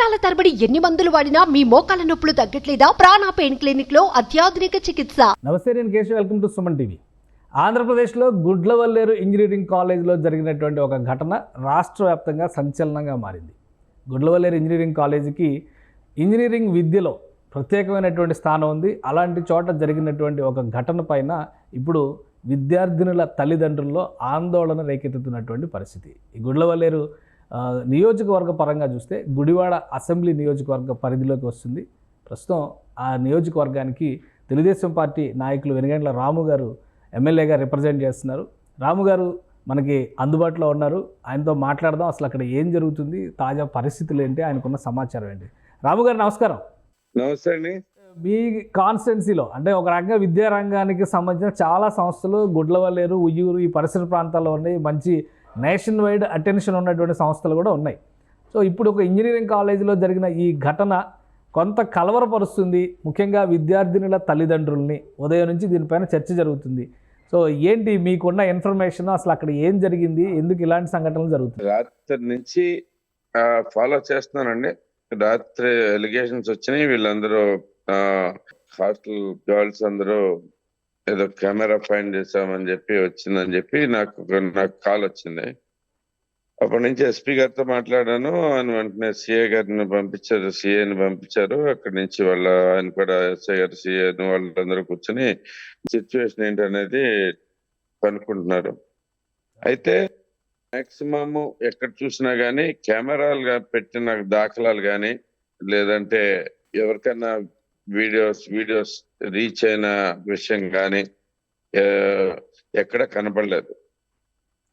నెలల తరబడి ఎన్ని మందులు వాడినా మీ మోకాల నొప్పులు తగ్గట్లేదా? ప్రాణ పెయిన్ క్లినిక్ లో అత్యాధునిక చికిత్స. నమస్తే, నేను Keshav. Welcome to Suman TV. ఆంధ్రప్రదేశ్లో గుడ్లవల్లేరు ఇంజనీరింగ్ కాలేజ్లో జరిగినటువంటి ఒక ఘటన రాష్ట్ర వ్యాప్తంగా సంచలనంగా మారింది. గుడ్లవల్లేరు ఇంజనీరింగ్ కాలేజీకి ఇంజనీరింగ్ విద్యలో ప్రత్యేకమైనటువంటి స్థానం ఉంది. అలాంటి చోట జరిగినటువంటి ఒక ఘటన పైన ఇప్పుడు విద్యార్థినుల తల్లిదండ్రుల్లో ఆందోళన రేకెత్తుతున్నటువంటి పరిస్థితి. ఈ గుడ్లవల్లేరు నియోజకవర్గ పరంగా చూస్తే గుడివాడ అసెంబ్లీ నియోజకవర్గ పరిధిలోకి వస్తుంది. ప్రస్తుతం ఆ నియోజకవర్గానికి తెలుగుదేశం పార్టీ నాయకులు వెనుగండ్ల రాము గారు ఎమ్మెల్యేగా రిప్రజెంట్ చేస్తున్నారు. రాము గారు మనకి అందుబాటులో ఉన్నారు. ఆయనతో మాట్లాడదాం. అసలు అక్కడ ఏం జరుగుతుంది, తాజా పరిస్థితులు ఏంటి, ఆయనకున్న సమాచారం ఏంటి. రాము గారు నమస్కారం. నమస్తే అండి. మీ కాన్స్టిట్యున్సీలో అంటే ఒక రకంగా విద్యారంగానికి సంబంధించిన చాలా సంస్థలు గుడ్లవల్లేరు, ఉయ్యూరు ఈ పరిసర ప్రాంతాల్లో ఉన్నాయి. మంచి నేషన్ వైడ్ అటెన్షన్ ఉన్నటువంటి సంస్థలు కూడా ఉన్నాయి. సో ఇప్పుడు ఒక ఇంజనీరింగ్ కాలేజీలో జరిగిన ఈ ఘటన కొంత కలవరపరుస్తుంది, ముఖ్యంగా విద్యార్థినుల తల్లిదండ్రుల్ని. ఉదయం నుంచి దీనిపైన చర్చ జరుగుతుంది. సో ఏంటి మీకున్న ఇన్ఫర్మేషన్, అసలు అక్కడ ఏం జరిగింది, ఎందుకు ఇలాంటి సంఘటనలు జరుగుతుంది? రాత్రి నుంచి ఫాలో చేస్తున్నానండి. రాత్రి ఎలిగేషన్స్ వచ్చినాయి. వీళ్ళందరూ హాస్టల్ గర్ల్స్ అందరూ ఏదో కెమెరా ఫైండ్ చేసామని చెప్పి వచ్చిందని చెప్పి నాకు కాల్ వచ్చింది. అప్పటి నుంచి ఎస్పీ గారితో మాట్లాడాను. ఆయన వెంటనే సిఏ గారిని పంపించారు, సిఏని పంపించారు. అక్కడి నుంచి ఆయన కూడా ఎస్ఐ గారు, సిఏని వాళ్ళందరూ కూర్చొని సిచ్యువేషన్ ఏంటనేది కనుక్కుంటున్నారు. అయితే మాక్సిమం ఎక్కడ చూసినా గానీ కెమెరాలు పెట్టిన దాఖలాలు కానీ, లేదంటే ఎవరికైనా వీడియోస్ రీచ్ అయిన విషయం కానీ ఎక్కడ కనపడలేదు.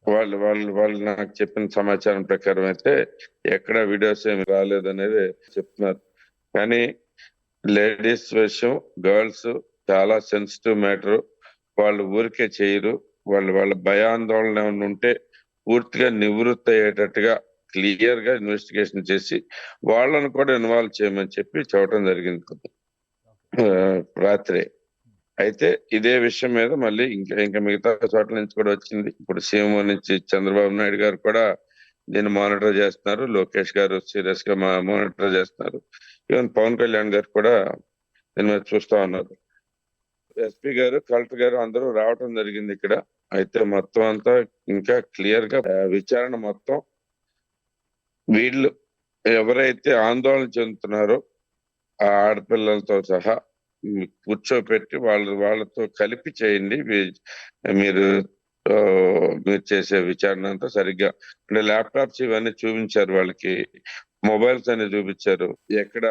వాళ్ళు నాకు చెప్పిన సమాచారం ప్రకారం అయితే ఎక్కడ వీడియోస్ ఏమి రాలేదు అనేది చెప్తున్నారు. కానీ లేడీస్ విషయం, గర్ల్స్ చాలా సెన్సిటివ్ మ్యాటర్. వాళ్ళు ఊరికే చేయరు. వాళ్ళ భయాందోళన ఏమైనా ఉంటే పూర్తిగా నివృత్తి అయ్యేటట్టుగా క్లియర్ గా ఇన్వెస్టిగేషన్ చేసి వాళ్ళను కూడా ఇన్వాల్వ్ చేయమని చెప్పి చెప్పడం జరిగింది రాత్రి. అయితే ఇదే విషయం మీద మళ్ళీ ఇంకా మిగతా చోట్ల నుంచి కూడా వచ్చింది. ఇప్పుడు సీఎం నుంచి చంద్రబాబు నాయుడు గారు కూడా దీన్ని మానిటర్ చేస్తున్నారు. లోకేష్ గారు సీరియస్ గా మానిటర్ చేస్తున్నారు. ఈవెన్ పవన్ కళ్యాణ్ గారు కూడా దీని మీద చూస్తా ఉన్నారు. ఎస్పీ గారు, కలెక్టర్ గారు అందరూ రావటం జరిగింది ఇక్కడ. అయితే మొత్తం అంతా ఇంకా క్లియర్ గా విచారణ మొత్తం వీళ్ళు ఎవరైతే ఆందోళన చెందుతున్నారో ఆ ఆడపిల్లలతో సహా కూర్చోపెట్టి వాళ్ళతో కలిపి చేయండి. మీరు చేసే విచారణ అంతా సరిగ్గా అంటే ల్యాప్టాప్స్ ఇవన్నీ చూపించారు, వాళ్ళకి మొబైల్స్ అన్ని చూపించారు. ఎక్కడ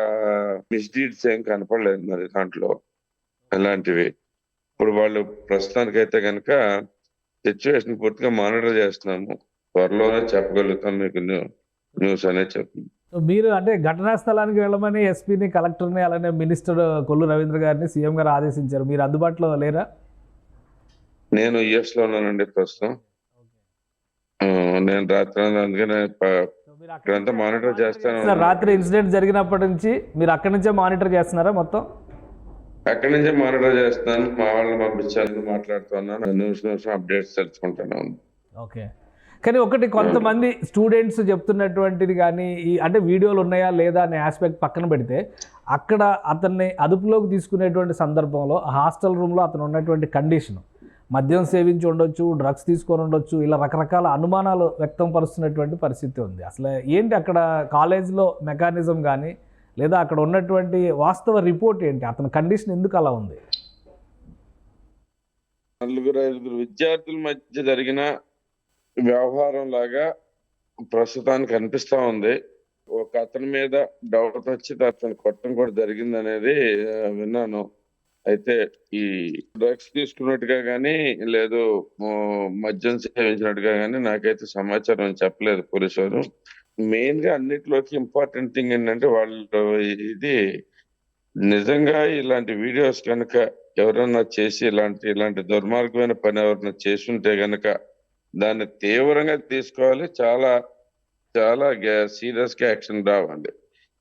మిస్డీడ్స్ ఏం కనపడలేదు మరి దాంట్లో అలాంటివి. ఇప్పుడు వాళ్ళు ప్రస్తుతానికైతే కనుక సిచ్యువేషన్ పూర్తిగా మానిటర్ చేస్తున్నాము. త్వరలోనే చెప్పగలుగుతాం మీకు న్యూస్ అనేది చెప్తుంది. మీరు అంటే ఘటనా స్థలానికి వెళ్ళమని ఎస్పీని, కలెక్టర్ని, అలానే మినిస్టర్ కొల్లు రవీంద్ర గారిని సీఎం గారు ఆదేశించారు. మీరు అందుబాటులో లేరా? నేను యుఎస్ లో ఉన్నానండి ప్రస్తుతం. నేను రాత్రి అందుకనే ఇక్కడంతా మానిటర్ చేస్తాను. రాత్రి ఇన్సిడెంట్ జరిగినప్పటి నుంచి మీరు అక్కడి నుంచే మానిటర్ చేస్తున్నారా? మొత్తం అక్కడి నుంచే మానిటర్ చేస్తున్నాను. మా వాళ్ళని పంపించాలని మాట్లాడుతున్నాను. నిమిషం అప్డేట్స్ తెలుసుకుంటాను. ఓకే. కానీ ఒకటి, కొంతమంది స్టూడెంట్స్ చెప్తున్నటువంటిది కానీ అంటే వీడియోలు ఉన్నాయా లేదా అనే ఆస్పెక్ట్ పక్కన పెడితే, అక్కడ అతన్ని అదుపులోకి తీసుకునేటువంటి సందర్భంలో హాస్టల్ రూమ్లో అతను ఉన్నటువంటి కండిషన్, మద్యం సేవించి ఉండొచ్చు, డ్రగ్స్ తీసుకొని ఉండొచ్చు, ఇలా రకరకాల అనుమానాలు వ్యక్తం పరుస్తున్నటువంటి పరిస్థితి ఉంది. అసలు ఏంటి అక్కడ కాలేజీలో మెకానిజం కానీ, లేదా అక్కడ ఉన్నటువంటి వాస్తవ రిపోర్ట్ ఏంటి? అతని కండిషన్ ఎందుకు అలా ఉంది? 4-5 విద్యార్థుల మధ్య జరిగిన వ్యవహారం లాగా ప్రస్తుతానికి అనిపిస్తా ఉంది. ఒక అతని మీద డౌట్ వచ్చి అతను కొట్టడం కూడా జరిగింది అనేది విన్నాను. అయితే ఈ డ్రగ్స్ తీసుకున్నట్టుగా కానీ, లేదు మద్యం సేవించినట్టుగా కానీ నాకైతే సమాచారం చెప్పలేదు పోలీసు వారు. మెయిన్ గా అన్నిటిలోకి ఇంపార్టెంట్ థింగ్ ఏంటంటే, వాళ్ళు ఇది నిజంగా ఇలాంటి వీడియోస్ కనుక ఎవరన్నా చేసి ఇలాంటి దుర్మార్గమైన పని ఎవరన్నా చేస్తుంటే గనక దాన్ని తీవ్రంగా తీసుకోవాలి. చాలా చాలా సీరియస్ గా యాక్షన్ రావాలి.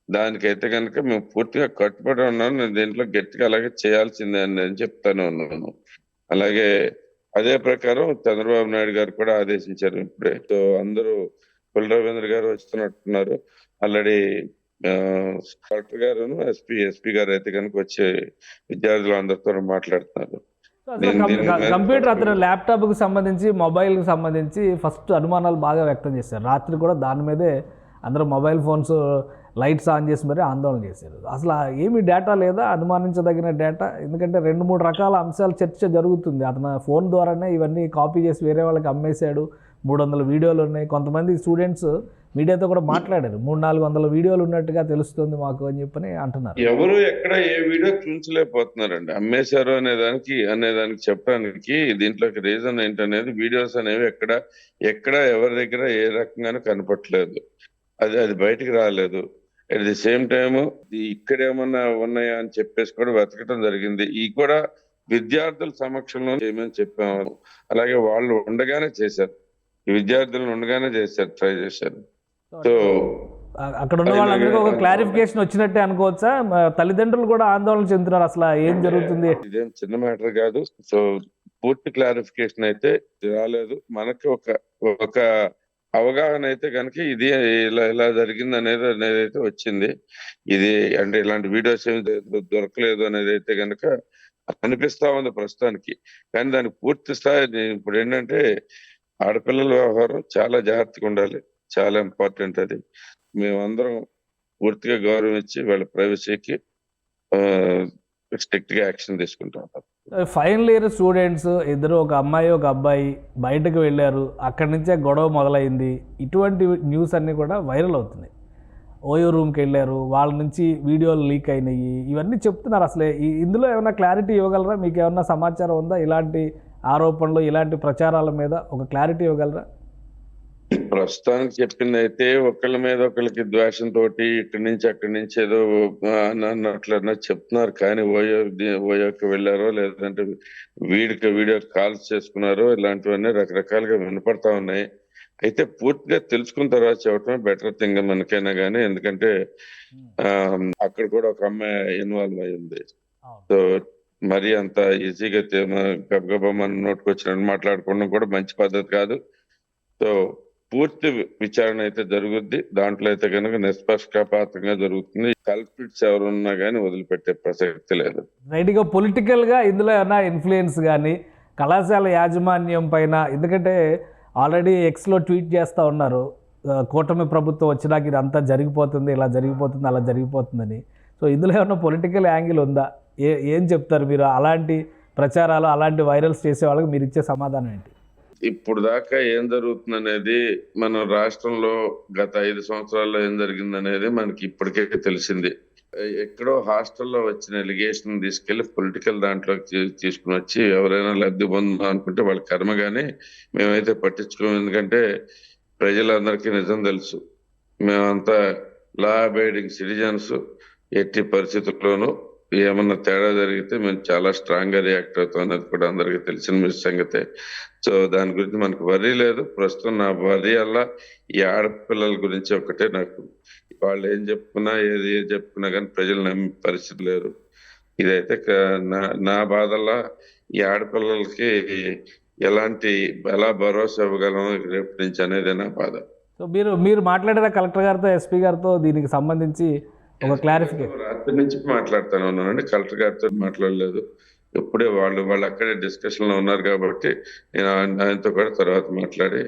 దానికైతే కనుక మేము పూర్తిగా కట్టుబడి ఉన్నాను. నేను దీంట్లో గట్టిగా అలాగే చేయాల్సిందే అని నేను చెప్తాను ఉన్నాను. అలాగే అదే ప్రకారం చంద్రబాబు నాయుడు గారు కూడా ఆదేశించారు. ఇప్పుడే అందరూ కొల్లు రవీంద్ర గారు వస్తున్నట్టున్నారు. ఆల్రెడీ కలెక్టర్ గారును ఎస్పీ గారు అయితే కనుక వచ్చే విద్యార్థులు అందరితో మాట్లాడుతున్నారు. సో అసలు దీని మీద కంప్యూటర్ అతను ల్యాప్టాప్కి సంబంధించి మొబైల్కి సంబంధించి ఫస్ట్ అనుమానాలు బాగా వ్యక్తం చేశారు. రాత్రి కూడా దాని మీదే అందరూ మొబైల్ ఫోన్స్ లైట్స్ ఆన్ చేసి మరీ ఆందోళన చేశారు. అసలు ఏమి డేటా లేదా, అనుమానించదగిన డేటా? ఎందుకంటే 2-3 రకాల అంశాలు చర్చ జరుగుతుంది. అతను ఫోన్ ద్వారానే ఇవన్నీ కాపీ చేసి వేరే వాళ్ళకి అమ్మేశాడు, 300 వీడియోలు ఉన్నాయి. కొంతమంది స్టూడెంట్స్ మీడియాతో కూడా మాట్లాడారు, 300-400 వీడియోలు ఉన్నట్టుగా తెలుస్తుంది మాకు అని చెప్పని అంటున్నారు. ఎవరు ఎక్కడ ఏ వీడియో చూపించలేకపోతున్నారండి. అమ్మేశారు అనేదానికి చెప్పడానికి దీంట్లోకి రీజన్ ఏంటనేది వీడియోస్ అనేవి ఎక్కడ ఎవరి దగ్గర ఏ రకంగానూ కనపట్లేదు. అది బయటికి రాలేదు. అట్ ది సేమ్ టైమ్ ఇక్కడ ఏమన్నా ఉన్నాయా అని చెప్పేసి కూడా వెతకటం జరిగింది. ఈ కూడా విద్యార్థుల సమక్షంలో ఏమని చెప్పాము, అలాగే వాళ్ళు ఉండగానే చేశారు, ఈ విద్యార్థులను ఉండగానే ట్రై చేశారు. సో అక్కడ ఉన్న వాళ్ళందరికీ ఒక క్లారిఫికేషన్ వచ్చినట్టే అనుకోవచ్చా? తల్లిదండ్రులు కూడా ఆందోళన చెందుతున్నారు, అసలు ఏం జరుగుతుంది? ఇదేం చిన్న మ్యాటర్ కాదు. సో పూర్తి క్లారిఫికేషన్ అయితే రాలేదు. మనకి ఒక అవగాహన అయితే కనుక ఇది ఇలా జరిగింది అనేది అయితే వచ్చింది. ఇది అంటే ఇలాంటి వీడియోస్ ఏమి దొరకలేదు అనేది అయితే కనుక అనిపిస్తా ఉంది ప్రస్తుతానికి. కానీ దానికి పూర్తి స్థాయి ఇప్పుడు ఏంటంటే ఆడపిల్లల వ్యవహారం చాలా జాగ్రత్తగా ఉండాలి, చాలా ఇంపార్టెంట్. అది మేమందరం పూర్తిగా గౌరవం ఇచ్చి వాళ్ళ ప్రైవసీకి స్ట్రిక్ట్ గా యాక్షన్ తీసుకుంటాం. ఫైనల్ ఇయర్ స్టూడెంట్స్ ఇద్దరు, ఒక అమ్మాయి ఒక అబ్బాయి బయటకు వెళ్ళారు, అక్కడి నుంచే గొడవ మొదలైంది. ఇటువంటి న్యూస్ అన్నీ కూడా వైరల్ అవుతున్నాయి. ఓయో రూమ్కి వెళ్ళారు, వాళ్ళ నుంచి వీడియోలు లీక్ అయినాయి, ఇవన్నీ చెప్తున్నారు. అసలే ఇందులో ఏమైనా క్లారిటీ ఇవ్వగలరా? మీకు ఏమన్నా సమాచారం ఉందా? ఇలాంటి ఆరోపణలు, ఇలాంటి ప్రచారాల మీద ఒక క్లారిటీ ఇవ్వగలరా? ప్రస్తుతానికి చెప్పింది అయితే ఒకళ్ళ మీద ఒకళ్ళకి ద్వేషంతో ఇక్కడి నుంచి అక్కడి నుంచి ఏదో అన్నట్లన్నా చెప్తున్నారు. కానీ ఓయోకి వెళ్ళారో లేదంటే వీడియో కాల్స్ చేసుకున్నారో ఇలాంటివన్నీ రకరకాలుగా వినపడతా ఉన్నాయి. అయితే పూర్తిగా తెలుసుకున్న తర్వాత చెప్పడమే బెటర్ థింగ్ మనకైనా కానీ. ఎందుకంటే అక్కడ కూడా ఒక అమ్మాయి ఇన్వాల్వ్ అయ్యింది. సో మరి అంత ఈజీగా గబగబా మన నోటుకు వచ్చినట్టు మాట్లాడుకోవడం కూడా మంచి పద్ధతి కాదు. సో పూర్తి విచారణ అయితే జరుగుద్ది. దాంట్లో అయితే కనుక నిష్పక్షపాతంగా జరుగుతుంది. కల్పిట్స్ ఎవరున్నా కానీ వదిలిపెట్టే ప్రసక్తి లేదు. రైట్గా పొలిటికల్ గా ఇందులో ఏమైనా ఇన్ఫ్లుయెన్స్ కానీ కళాశాల యాజమాన్యం పైన, ఎందుకంటే ఆల్రెడీ ఎక్స్లో ట్వీట్ చేస్తూ ఉన్నారు, కూటమి ప్రభుత్వం వచ్చినాక ఇదంతా జరిగిపోతుంది, ఇలా జరిగిపోతుంది, అలా జరిగిపోతుందని. సో ఇందులో ఏమైనా పొలిటికల్ యాంగిల్ ఉందా? ఏం చెప్తారు మీరు? అలాంటి ప్రచారాలు, అలాంటి వైరల్స్ చేసే వాళ్ళకి మీరు ఇచ్చే సమాధానం ఏంటి? ఇప్పుడు దాకా ఏం జరుగుతుంది అనేది మన రాష్ట్రంలో గత 5 సంవత్సరాల్లో ఏం జరిగింది అనేది మనకి ఇప్పటికే తెలిసింది. ఎక్కడో హాస్టల్లో వచ్చిన ఎలిగేషన్ తీసుకెళ్లి పొలిటికల్ దాంట్లో తీసుకుని వచ్చి ఎవరైనా లబ్ధి పొందాం అనుకుంటే వాళ్ళ కర్మ. కానీ మేమైతే పట్టించుకోము. ఎందుకంటే ప్రజలందరికీ నిజం తెలుసు, మేమంతా లా అబైడింగ్ సిటిజన్స్. ఎట్టి పరిస్థితుల్లోనూ ఏమన్నా తేడా జరిగితే మేము చాలా స్ట్రాంగ్ గా రియాక్ట్ అవుతాం అనేది కూడా అందరికీ తెలిసిన సంగతే. సో దాని గురించి మనకు వర్రీ లేదు. ప్రస్తుతం నా వర్రీ అలా ఈ ఆడపిల్లల గురించి ఒకటే. నాకు వాళ్ళు ఏం చెప్పుకున్నా ఏది చెప్పుకున్నా కానీ ప్రజలు నమ్మే పరిస్థితి లేరు. ఇదైతే నా బాధల్లా ఈ ఆడపిల్లలకి ఎలా భరోసా ఇవ్వగలం రేపు నుంచి అనేది నా బాధ. సో మీరు మాట్లాడారా కలెక్టర్ గారితో, ఎస్పీ గారితో దీనికి సంబంధించి ఒక క్లారిఫికేషన్? రాత్రి నుంచి మాట్లాడుతూనే ఉన్నానండి, కలెక్టర్ గారితో మాట్లాడలేదు. ఇప్పుడే వాళ్ళు అక్కడే డిస్కషన్ లో ఉన్నారు కాబట్టి నేను ఆయనతో కూడా తర్వాత మాట్లాడి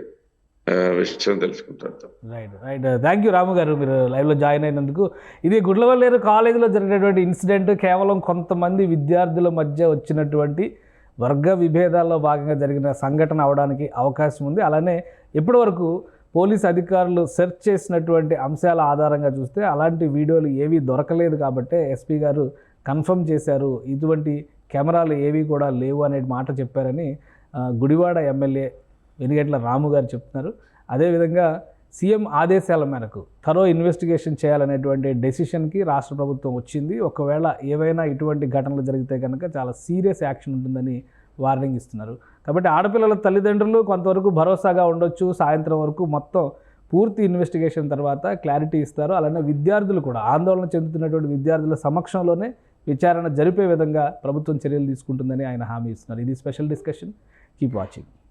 విషయం తెలుసుకుంటాను. రైట్. థ్యాంక్ యూ రాము గారు, మీరు లైవ్లో జాయిన్ అయినందుకు. ఇది గుడ్లవల్లేరు కాలేజీలో జరిగినటువంటి ఇన్సిడెంట్ కేవలం కొంతమంది విద్యార్థుల మధ్య వచ్చినటువంటి వర్గ విభేదాల్లో భాగంగా జరిగిన సంఘటన అవడానికి అవకాశం ఉంది. అలానే ఇప్పటి వరకు పోలీస్ అధికారులు సెర్చ్ చేసినటువంటి అంశాల ఆధారంగా చూస్తే అలాంటి వీడియోలు ఏవీ దొరకలేదు కాబట్టి ఎస్పీ గారు కన్ఫర్మ్ చేశారు, ఇటువంటి కెమెరాలు ఏవి కూడా లేవు అనే మాట చెప్పారని గుడివాడ ఎమ్మెల్యే వెనిగంట్ల రాము గారు చెప్తున్నారు. అదేవిధంగా సీఎం ఆదేశాల మేరకు థరో ఇన్వెస్టిగేషన్ చేయాలనేటువంటి డెసిషన్కి రాష్ట్ర ప్రభుత్వం వచ్చింది. ఒకవేళ ఏవైనా ఇటువంటి ఘటనలు జరిగితే కనుక చాలా సీరియస్ యాక్షన్ ఉంటుందని వార్నింగ్ ఇస్తున్నారు. కాబట్టి ఆడపిల్లల తల్లిదండ్రులు కొంతవరకు భరోసాగా ఉండొచ్చు. సాయంత్రం వరకు మొత్తం పూర్తి ఇన్వెస్టిగేషన్ తర్వాత క్లారిటీ ఇస్తారు. అలానే విద్యార్థులు కూడా, ఆందోళన చెందుతున్నటువంటి విద్యార్థుల సమక్షంలోనే విచారణ జరిపే విధంగా ప్రభుత్వం చర్యలు తీసుకుంటుందని ఆయన హామీ ఇస్తున్నారు. ఇది స్పెషల్ డిస్కషన్. Keep watching.